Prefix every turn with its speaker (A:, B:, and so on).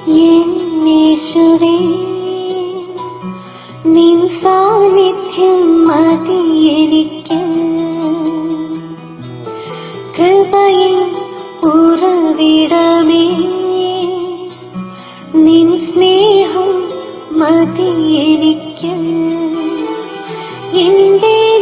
A: യേശുവേ നിൻ സാന്നിധ്യം മതി എനിക്ക്. കൃപയിൽ ഉറവിടമേ നിൻ സ്നേഹം മതി എനിക്ക്. എന്റെ